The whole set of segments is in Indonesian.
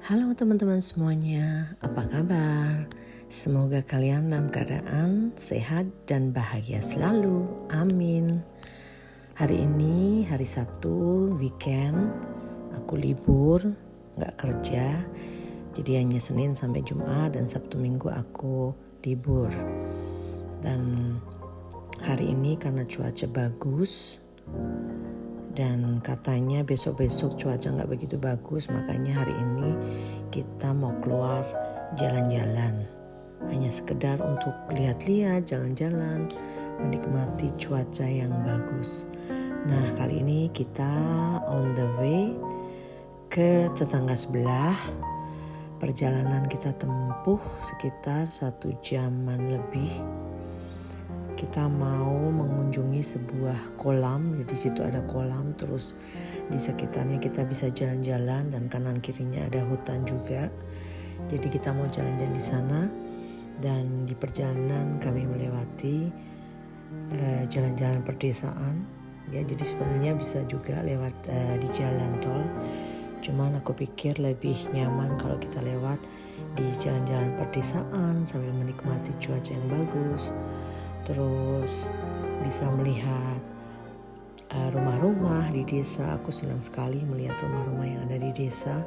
Halo teman-teman semuanya, apa kabar? Semoga kalian dalam keadaan sehat dan bahagia selalu, amin. Hari ini hari Sabtu, weekend, aku libur, gak kerja. Jadi hanya Senin sampai Jumat dan Sabtu Minggu aku libur. Dan hari ini karena cuaca bagus, dan katanya besok-besok cuaca gak begitu bagus, makanya hari ini kita mau keluar jalan-jalan. Hanya sekedar untuk lihat-lihat, jalan-jalan, menikmati cuaca yang bagus. Nah, kali ini kita on the way ke tetangga sebelah. Perjalanan kita tempuh sekitar 1 jaman lebih. Kita mau mengunjungi sebuah kolam, di situ ada kolam, terus di sekitarnya kita bisa jalan-jalan dan kanan kirinya ada hutan juga. Jadi kita mau jalan-jalan di sana dan di perjalanan kami melewati jalan-jalan perdesaan. Ya, jadi sebenarnya bisa juga lewat di jalan tol. Cuman aku pikir lebih nyaman kalau kita lewat di jalan-jalan perdesaan sambil menikmati cuaca yang bagus. Terus bisa melihat rumah-rumah di desa. Aku senang sekali melihat rumah-rumah yang ada di desa.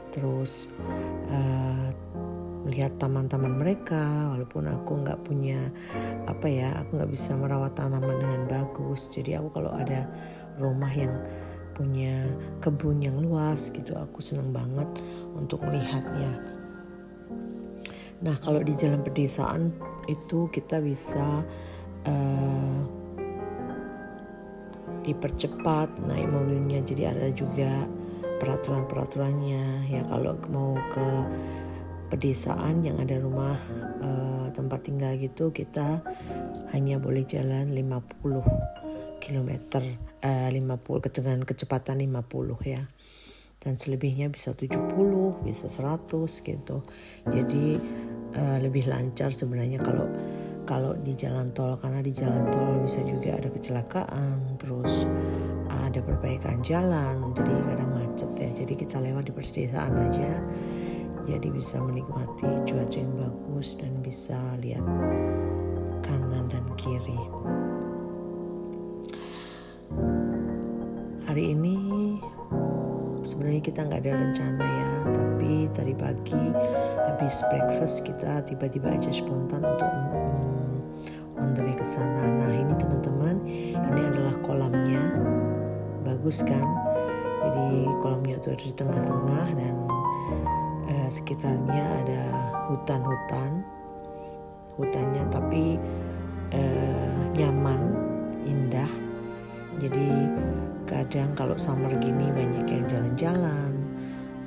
Terus melihat taman-taman mereka, walaupun aku nggak punya aku nggak bisa merawat tanaman dengan bagus. Jadi aku kalau ada rumah yang punya kebun yang luas gitu, aku senang banget untuk melihatnya. Nah, kalau di jalan pedesaan itu kita bisa dipercepat naik mobilnya. Jadi ada juga peraturan-peraturannya. Ya, kalau mau ke pedesaan yang ada rumah tempat tinggal gitu, kita hanya boleh jalan 50 km, 50 dengan kecepatan 50 ya. Dan selebihnya bisa 70, bisa 100 gitu. Jadi lebih lancar sebenarnya kalau di jalan tol, karena di jalan tol bisa juga ada kecelakaan, terus ada perbaikan jalan, jadi kadang macet ya. Jadi kita lewat di pedesaan aja, jadi bisa menikmati cuaca yang bagus dan bisa lihat kanan dan kiri. Hari ini sebenarnya kita nggak ada rencana ya, tapi tadi pagi habis breakfast kita tiba-tiba aja spontan untuk on the way ke sana. Nah, ini teman-teman, ini adalah kolamnya, bagus kan? Jadi kolamnya itu ada di tengah-tengah dan sekitarnya ada hutannya tapi nyaman, indah. Jadi kadang kalau summer gini banyak yang jalan-jalan,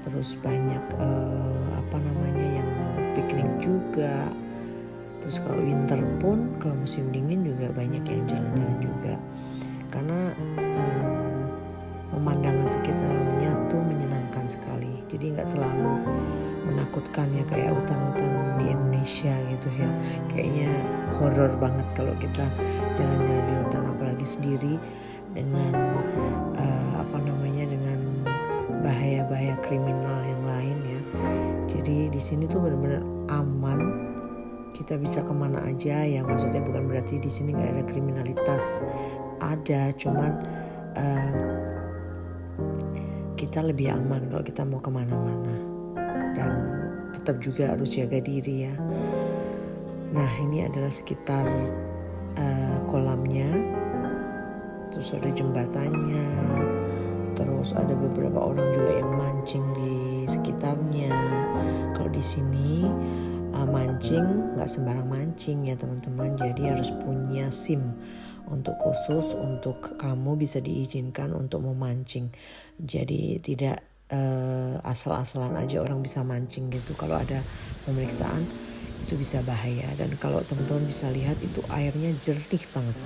terus banyak yang piknik juga. Terus kalau winter pun, kalau musim dingin juga banyak yang jalan-jalan juga. Karena pemandangan sekitarnya tuh menyenangkan sekali. Jadi nggak terlalu menakutkan ya kayak hutan-hutan di Indonesia gitu ya. Kayaknya horor banget kalau kita jalan-jalan di hutan, apalagi sendiri dengan dengan bahaya-bahaya kriminal yang lain ya. Jadi di sini tuh benar-benar aman, kita bisa kemana aja ya. Maksudnya bukan berarti di sini nggak ada kriminalitas, ada, cuman kita lebih aman kalau kita mau kemana-mana dan tetap juga harus jaga diri ya. Nah, ini adalah sekitar kolamnya, terus ada jembatannya, terus ada beberapa orang juga yang mancing di sekitarnya. Kalau di sini mancing nggak sembarang mancing ya teman-teman, jadi harus punya SIM untuk khusus untuk kamu bisa diizinkan untuk memancing. Jadi tidak asal-asalan aja orang bisa mancing gitu. Kalau ada pemeriksaan itu bisa bahaya. Dan kalau teman-teman bisa lihat itu airnya jernih banget.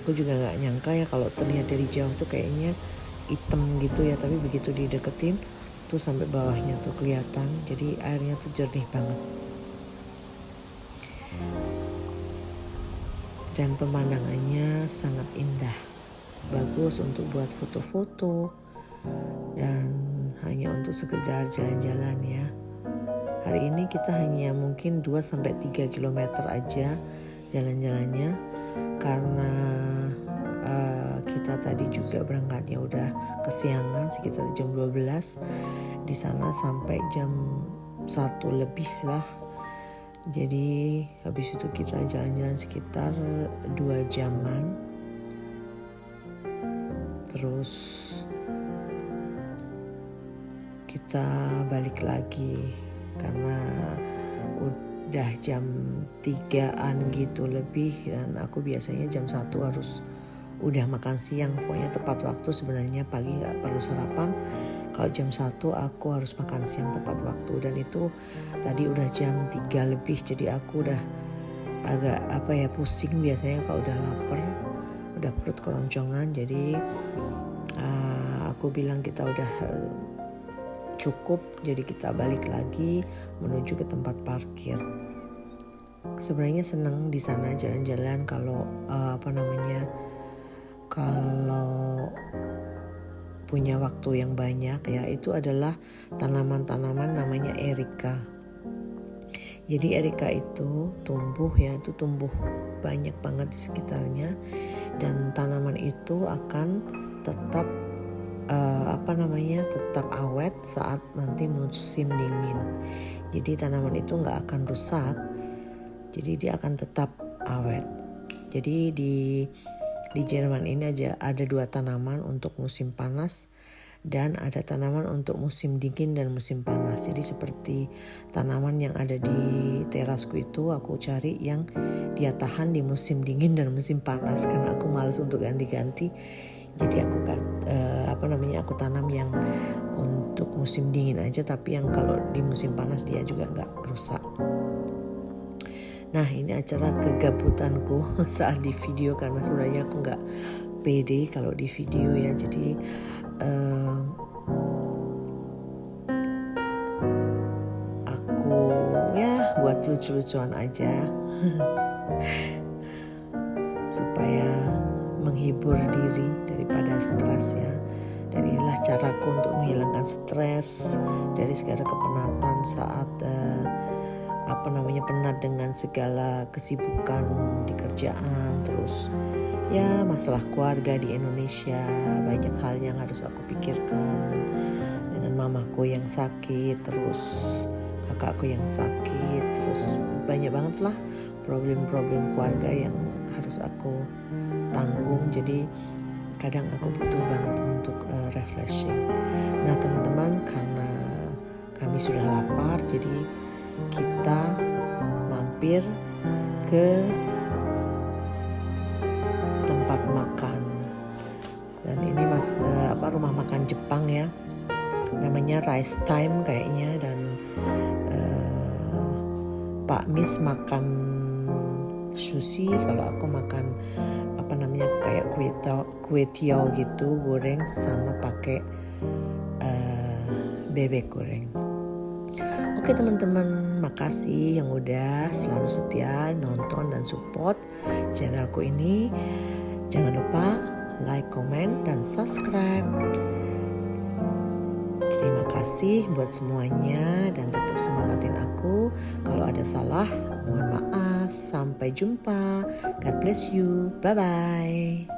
Aku juga nggak nyangka ya, kalau terlihat dari jauh tuh kayaknya hitam gitu ya, tapi begitu dideketin tuh sampai bawahnya tuh kelihatan. Jadi airnya tuh jernih banget. Dan pemandangannya sangat indah, bagus untuk buat foto-foto dan hanya hanya untuk sekedar jalan-jalan ya. Hari ini kita hanya mungkin 2-3 km aja jalan-jalannya, karena kita tadi juga berangkatnya udah kesiangan sekitar jam 12 di sana, sampai jam 1 lebih lah. Jadi habis itu kita jalan-jalan sekitar 2 jaman. Terus kita balik lagi karena udah jam 3-an gitu lebih, dan aku biasanya jam 1 harus udah makan siang. Pokoknya tepat waktu, sebenarnya pagi gak perlu sarapan. Kalau jam 1 aku harus makan siang tepat waktu, dan itu tadi udah jam 3 lebih. Jadi aku udah agak pusing biasanya kalau udah lapar, udah perut keroncongan. Jadi aku bilang kita udah cukup, jadi kita balik lagi menuju ke tempat parkir. Sebenarnya seneng di sana jalan-jalan kalau kalau punya waktu yang banyak ya. Itu adalah tanaman-tanaman namanya Erica. Jadi Erica itu tumbuh banyak banget di sekitarnya, dan tanaman itu akan tetap tetap awet saat nanti musim dingin. Jadi tanaman itu nggak akan rusak, jadi dia akan tetap awet. Jadi di Jerman ini aja ada 2 tanaman untuk musim panas, dan ada tanaman untuk musim dingin dan musim panas. Jadi seperti tanaman yang ada di terasku itu, aku cari yang dia tahan di musim dingin dan musim panas, karena aku malas untuk ganti-ganti. Jadi aku aku tanam yang untuk musim dingin aja, tapi yang kalau di musim panas dia juga nggak rusak. Nah, ini acara kegabutanku saat di video, karena sebenarnya aku nggak pede kalau di video ya. Jadi aku ya buat lucu-lucuan aja supaya menghibur diri daripada stres ya. Dan inilah caraku untuk menghilangkan stres dari segala kepenatan saat penat dengan segala kesibukan di kerjaan, terus ya masalah keluarga di Indonesia. Banyak hal yang harus aku pikirkan, dengan mamaku yang sakit, terus kakakku yang sakit, terus banyak banget lah problem-problem keluarga yang harus aku tanggung. Jadi kadang aku butuh banget untuk refreshing. Nah teman-teman, karena kami sudah lapar, jadi kita mampir ke tempat makan, dan ini rumah makan Jepang ya, namanya Rice Time kayaknya. Dan Pak Mis makan sushi, kalau aku makan kayak kue tiao gitu, goreng sama pakai bebek goreng. Oke teman-teman, makasih yang udah selalu setia nonton dan support channelku ini. Jangan lupa like, comment, dan subscribe. Terima kasih buat semuanya, dan tetap semangatin aku. Kalau ada salah, mohon maaf. Sampai jumpa. God bless you. Bye-bye.